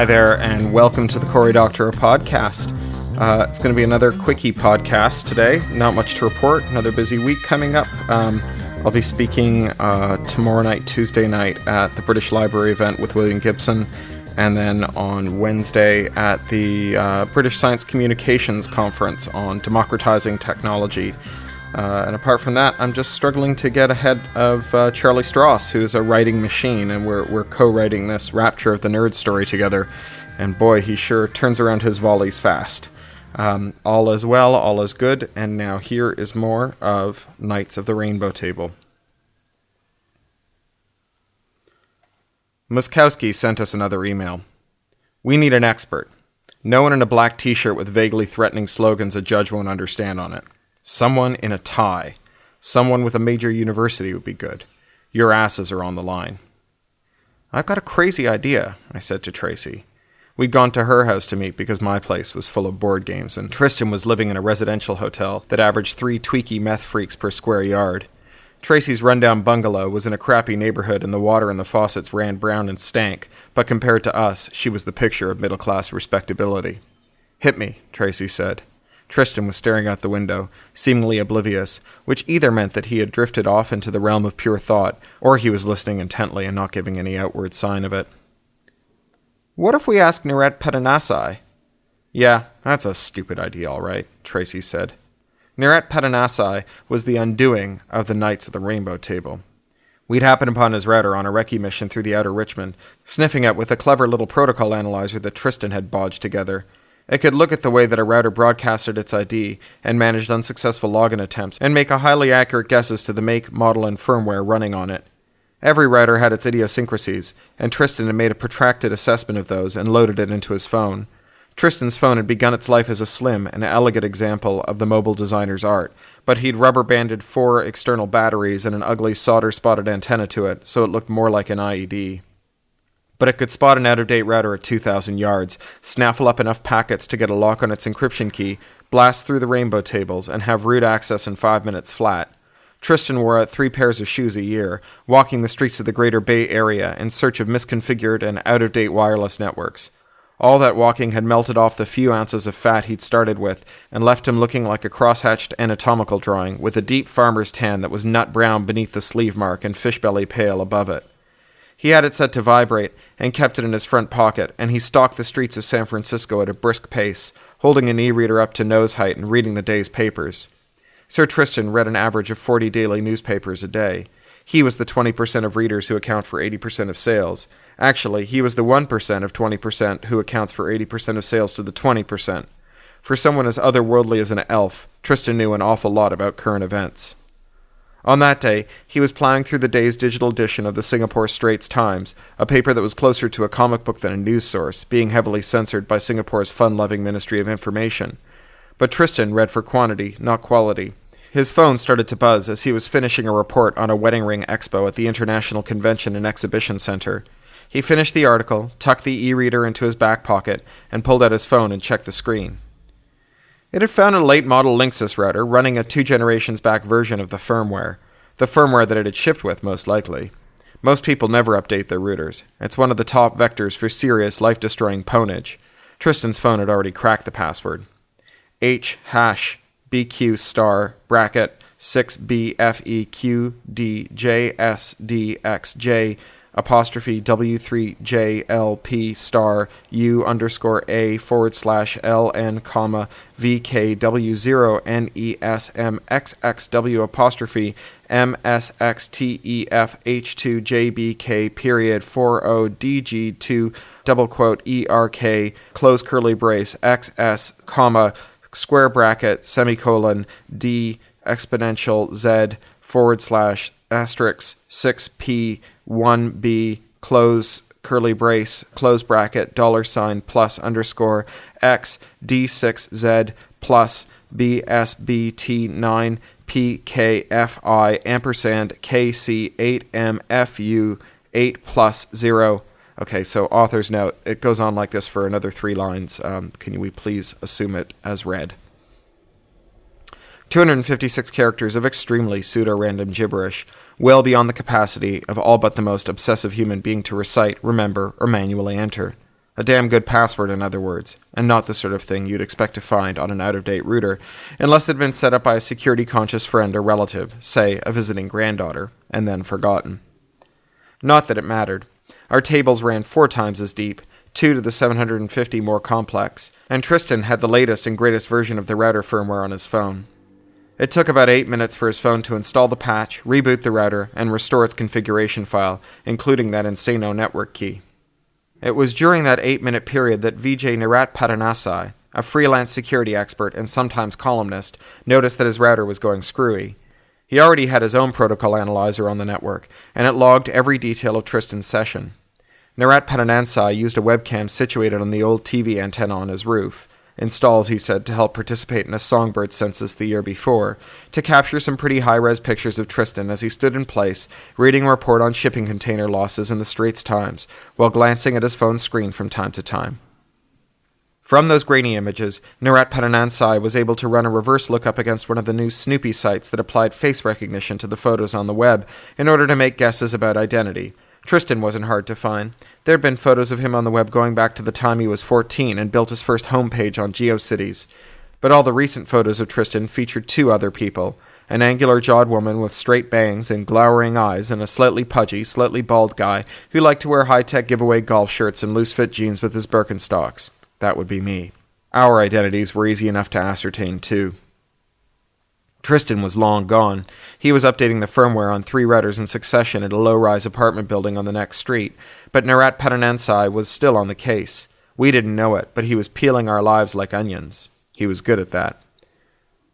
Hi there, and welcome to the Cory Doctorow podcast. It's going to be another quickie podcast today. Not much to report. Another busy week coming up. I'll be speaking tomorrow night, Tuesday night, at the British Library event with William Gibson, and then on Wednesday at the British Science Communications Conference on democratizing technology. And apart from that, I'm just struggling to get ahead of Charlie Stross, who's a writing machine, and we're co-writing this Rapture of the Nerd story together. And boy, he sure turns around his volleys fast. All is well, all is good, and now here is more of Knights of the Rainbow Table. Muskowski sent us another email. We need an expert. No one in a black t-shirt with vaguely threatening slogans a judge won't understand on it. Someone in a tie. Someone with a major university would be good. Your asses are on the line. I've got a crazy idea, I said to Tracy. We'd gone to her house to meet because my place was full of board games, and Tristan was living in a residential hotel that averaged 3 tweaky meth freaks per square yard. Tracy's rundown bungalow was in a crappy neighborhood, and the water in the faucets ran brown and stank, but compared to us, she was the picture of middle-class respectability. Hit me, Tracy said. Tristan was staring out the window, seemingly oblivious, which either meant that he had drifted off into the realm of pure thought, or he was listening intently and not giving any outward sign of it. What if we ask Neret Padanasai? Yeah, that's a stupid idea, all right, Tracy said. Neret Padanasai was the undoing of the Knights of the Rainbow Table. We'd happened upon his router on a recce mission through the outer Richmond, sniffing it with a clever little protocol analyzer that Tristan had bodged together. It could look at the way that a router broadcasted its ID and managed unsuccessful login attempts and make a highly accurate guesses to the make, model, and firmware running on it. Every router had its idiosyncrasies, and Tristan had made a protracted assessment of those and loaded it into his phone. Tristan's phone had begun its life as a slim and elegant example of the mobile designer's art, but he'd rubber-banded 4 external batteries and an ugly solder-spotted antenna to it, so it looked more like an IED. But it could spot an out-of-date router at 2,000 yards, snaffle up enough packets to get a lock on its encryption key, blast through the rainbow tables, and have root access in 5 minutes flat. Tristan wore out 3 pairs of shoes a year, walking the streets of the Greater Bay Area in search of misconfigured and out-of-date wireless networks. All that walking had melted off the few ounces of fat he'd started with, and left him looking like a cross-hatched anatomical drawing, with a deep farmer's tan that was nut brown beneath the sleeve mark and fish-belly pale above it. He had it set to vibrate, and kept it in his front pocket, and he stalked the streets of San Francisco at a brisk pace, holding an e-reader up to nose height and reading the day's papers. Sir Tristan read an average of 40 daily newspapers a day. He was the 20% of readers who account for 80% of sales. Actually, he was the 1% of 20% who accounts for 80% of sales to the 20%. For someone as otherworldly as an elf, Tristan knew an awful lot about current events. On that day, he was plowing through the day's digital edition of the Singapore Straits Times, a paper that was closer to a comic book than a news source, being heavily censored by Singapore's fun-loving Ministry of Information. But Tristan read for quantity, not quality. His phone started to buzz as he was finishing a report on a wedding ring expo at the International Convention and Exhibition Center. He finished the article, tucked the e-reader into his back pocket, and pulled out his phone and checked the screen. It had found a late-model Linksys router running a 2 generations back version of the firmware that it had shipped with, most likely. Most people never update their routers. It's one of the top vectors for serious, life-destroying pwnage. Tristan's phone had already cracked the password. #BQ*6BFEQDJSDXJ apostrophe W3JLP star U_A /LN comma VKW0NESMXXW apostrophe MSXTEFH2JBK period 40DG2 double quote ERK close curly brace XS comma square bracket semicolon D exponential Z /asterisk 6P1B close curly brace close bracket $ plus underscore X D6Z plus BSBT9 PKFI ampersand KC8MFU 8 plus 0. Okay, so author's note. It goes on like this for another 3 lines. Can we please assume it as read? 256 characters of extremely pseudo-random gibberish, well beyond the capacity of all but the most obsessive human being to recite, remember, or manually enter. A damn good password, in other words, and not the sort of thing you'd expect to find on an out-of-date router, unless it had been set up by a security-conscious friend or relative, say, a visiting granddaughter, and then forgotten. Not that it mattered. Our tables ran 4 times as deep, 2 to the 750 more complex, and Tristan had the latest and greatest version of the router firmware on his phone. It took about 8 minutes for his phone to install the patch, reboot the router, and restore its configuration file, including that Insano network key. It was during that 8-minute period that Vijay Nirat Patanasai, a freelance security expert and sometimes columnist, noticed that his router was going screwy. He already had his own protocol analyzer on the network, and it logged every detail of Tristan's session. Nirat Patanasai used a webcam situated on the old TV antenna on his roof, installed, he said, to help participate in a songbird census the year before, to capture some pretty high-res pictures of Tristan as he stood in place, reading a report on shipping container losses in the Straits Times, while glancing at his phone screen from time to time. From those grainy images, Nirat Patanasai was able to run a reverse lookup against one of the new Snoopy sites that applied face recognition to the photos on the web in order to make guesses about identity. Tristan wasn't hard to find. There had been photos of him on the web going back to the time he was 14 and built his first homepage on GeoCities. But all the recent photos of Tristan featured 2 other people, an angular-jawed woman with straight bangs and glowering eyes and a slightly pudgy, slightly bald guy who liked to wear high-tech giveaway golf shirts and loose-fit jeans with his Birkenstocks. That would be me. Our identities were easy enough to ascertain, too. Tristan was long gone. He was updating the firmware on 3 routers in succession at a low-rise apartment building on the next street, but Nirat Patanasai was still on the case. We didn't know it, but he was peeling our lives like onions. He was good at that.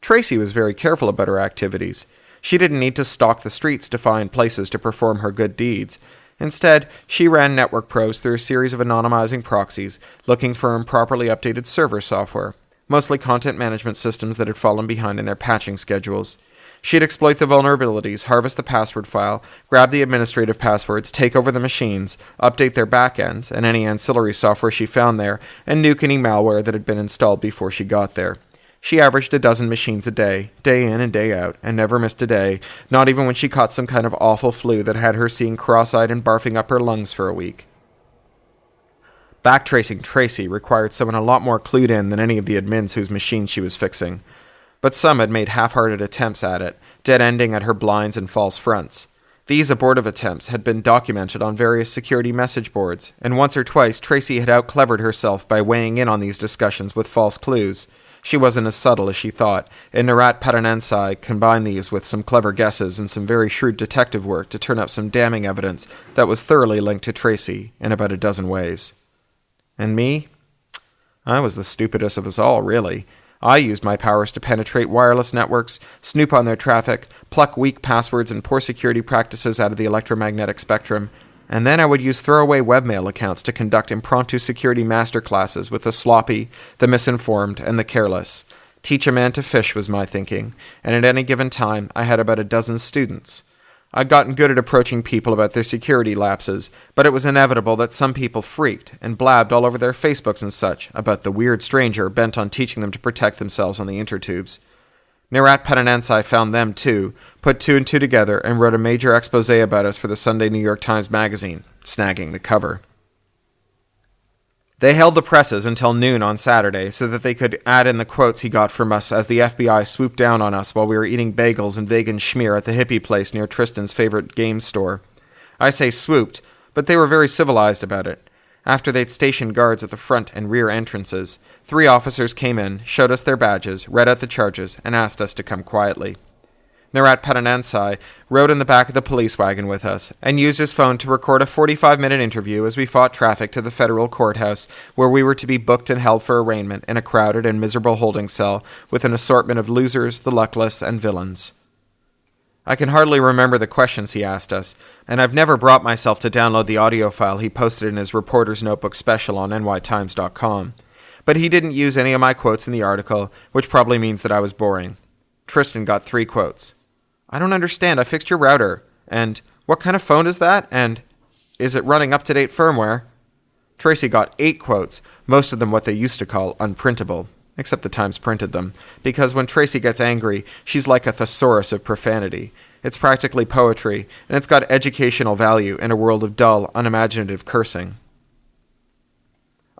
Tracy was very careful about her activities. She didn't need to stalk the streets to find places to perform her good deeds. Instead, she ran network probes through a series of anonymizing proxies, looking for improperly updated server software, mostly content management systems that had fallen behind in their patching schedules. She'd exploit the vulnerabilities, harvest the password file, grab the administrative passwords, take over the machines, update their backends and any ancillary software she found there, and nuke any malware that had been installed before she got there. She averaged 12 machines a day in and day out, and never missed a day, not even when she caught some kind of awful flu that had her seeing cross-eyed and barfing up her lungs for a week. Backtracing Tracy required someone a lot more clued in than any of the admins whose machines she was fixing. But some had made half-hearted attempts at it, dead-ending at her blinds and false fronts. These abortive attempts had been documented on various security message boards, and once or twice Tracy had out-clevered herself by weighing in on these discussions with false clues. She wasn't as subtle as she thought, and Nirat Patanasai combined these with some clever guesses and some very shrewd detective work to turn up some damning evidence that was thoroughly linked to Tracy in about 12 ways. And me? I was the stupidest of us all, really. I used my powers to penetrate wireless networks, snoop on their traffic, pluck weak passwords and poor security practices out of the electromagnetic spectrum, and then I would use throwaway webmail accounts to conduct impromptu security masterclasses with the sloppy, the misinformed, and the careless. Teach a man to fish was my thinking, and at any given time I had about 12 students. I'd gotten good at approaching people about their security lapses, but it was inevitable that some people freaked and blabbed all over their Facebooks and such about the weird stranger bent on teaching them to protect themselves on the intertubes. Nirat Patanasai found them too, put 2 and 2 together, and wrote a major expose about us for the Sunday New York Times Magazine, snagging the cover. They held the presses until noon on Saturday so that they could add in the quotes he got from us as the FBI swooped down on us while we were eating bagels and vegan schmear at the hippie place near Tristan's favorite game store. I say swooped, but they were very civilized about it. After they'd stationed guards at the front and rear entrances, 3 officers came in, showed us their badges, read out the charges, and asked us to come quietly. Nirat Patanasai rode in the back of the police wagon with us and used his phone to record a 45-minute interview as we fought traffic to the federal courthouse where we were to be booked and held for arraignment in a crowded and miserable holding cell with an assortment of losers, the luckless, and villains. I can hardly remember the questions he asked us, and I've never brought myself to download the audio file he posted in his Reporter's Notebook special on nytimes.com. But he didn't use any of my quotes in the article, which probably means that I was boring. Tristan got 3 quotes. I don't understand, I fixed your router. And, what kind of phone is that? And, is it running up-to-date firmware? Tracy got 8 quotes, most of them what they used to call unprintable, except the Times printed them, because when Tracy gets angry, she's like a thesaurus of profanity. It's practically poetry, and it's got educational value in a world of dull, unimaginative cursing.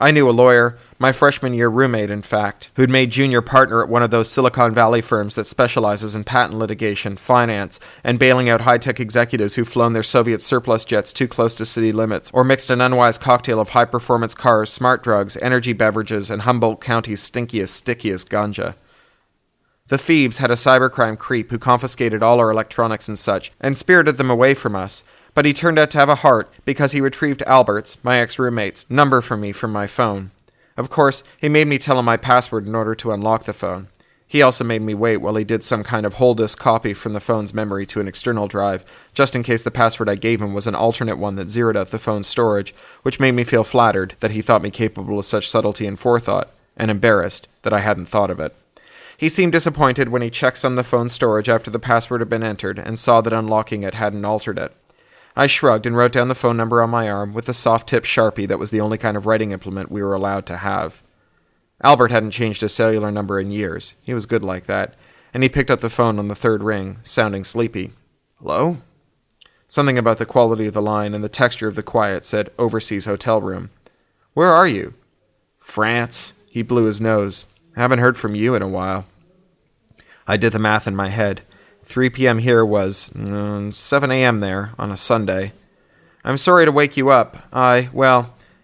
I knew a lawyer, my freshman year roommate in fact, who'd made junior partner at one of those Silicon Valley firms that specializes in patent litigation, finance, and bailing out high-tech executives who've flown their Soviet surplus jets too close to city limits, or mixed an unwise cocktail of high-performance cars, smart drugs, energy beverages, and Humboldt County's stickiest ganja. The thieves had a cybercrime creep who confiscated all our electronics and such, and spirited them away from us, but he turned out to have a heart because he retrieved Albert's, my ex-roommate's, number from me from my phone. Of course, he made me tell him my password in order to unlock the phone. He also made me wait while he did some kind of whole disk copy from the phone's memory to an external drive, just in case the password I gave him was an alternate one that zeroed out the phone's storage, which made me feel flattered that he thought me capable of such subtlety and forethought, and embarrassed that I hadn't thought of it. He seemed disappointed when he checked some of the phone's storage after the password had been entered and saw that unlocking it hadn't altered it. I shrugged and wrote down the phone number on my arm with the soft-tip Sharpie that was the only kind of writing implement we were allowed to have. Albert hadn't changed his cellular number in years. He was good like that. And he picked up the phone on the third ring, sounding sleepy. "Hello?" Something about the quality of the line and the texture of the quiet said overseas hotel room. "Where are you?" "France." He blew his nose. "Haven't heard from you in a while." I did the math in my head. 3 p.m. here was 7 a.m. there on a Sunday. "I'm sorry to wake you up.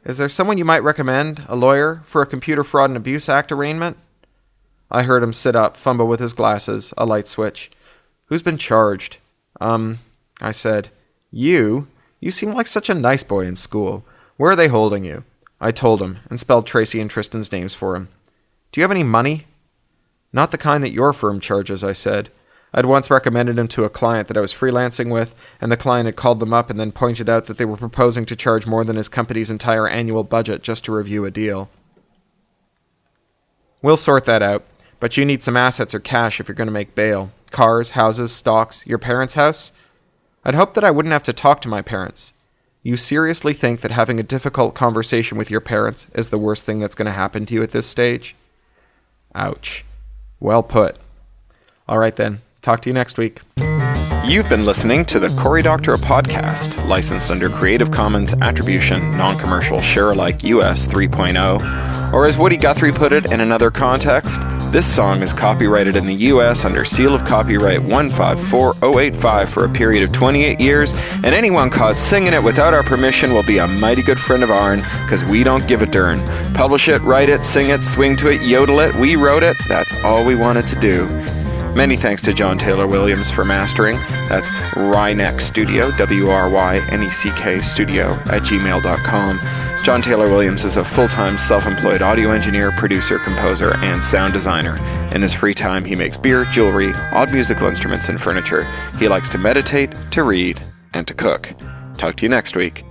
Is there someone you might recommend, a lawyer, for a Computer Fraud and Abuse Act arraignment?" I heard him sit up, fumble with his glasses, a light switch. "Who's been charged?" I said. You? You seem like such a nice boy in school. Where are they holding you?" I told him, and spelled Tracy and Tristan's names for him. "Do you have any money?" "Not the kind that your firm charges," I said. I'd once recommended him to a client that I was freelancing with, and the client had called them up and then pointed out that they were proposing to charge more than his company's entire annual budget just to review a deal. "We'll sort that out, but you need some assets or cash if you're going to make bail. Cars, houses, stocks, your parents' house?" I'd hoped that I wouldn't have to talk to my parents. You seriously think that having a difficult conversation with your parents is the worst thing that's going to happen to you at this stage? Ouch. Well put. All right then. Talk to you next week. You've been listening to the Cory Doctorow podcast, licensed under Creative Commons Attribution, Non-Commercial, Share-alike US 3.0, or as Woody Guthrie put it in another context, this song is copyrighted in the US under seal of copyright 154085 for a period of 28 years, and anyone caught singing it without our permission will be a mighty good friend of ourn, because we don't give a darn. Publish it, write it, sing it, swing to it, yodel it, we wrote it, that's all we wanted to do. Many thanks to John Taylor Williams for mastering. That's Ryneck Studio, WRYNECK Studio @gmail.com. John Taylor Williams is a full-time self-employed audio engineer, producer, composer, and sound designer. In his free time, he makes beer, jewelry, odd musical instruments, and furniture. He likes to meditate, to read, and to cook. Talk to you next week.